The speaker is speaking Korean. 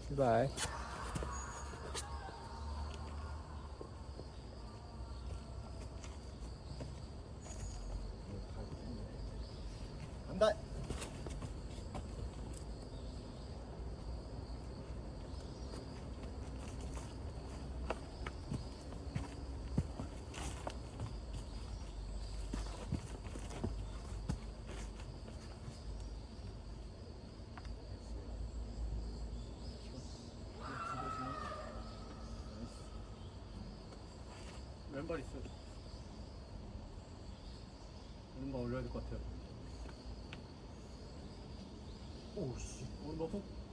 출발. 간다. 왼발 있어. 오른발 올려야 될 것 같아요. 오씨. 오른발 훅.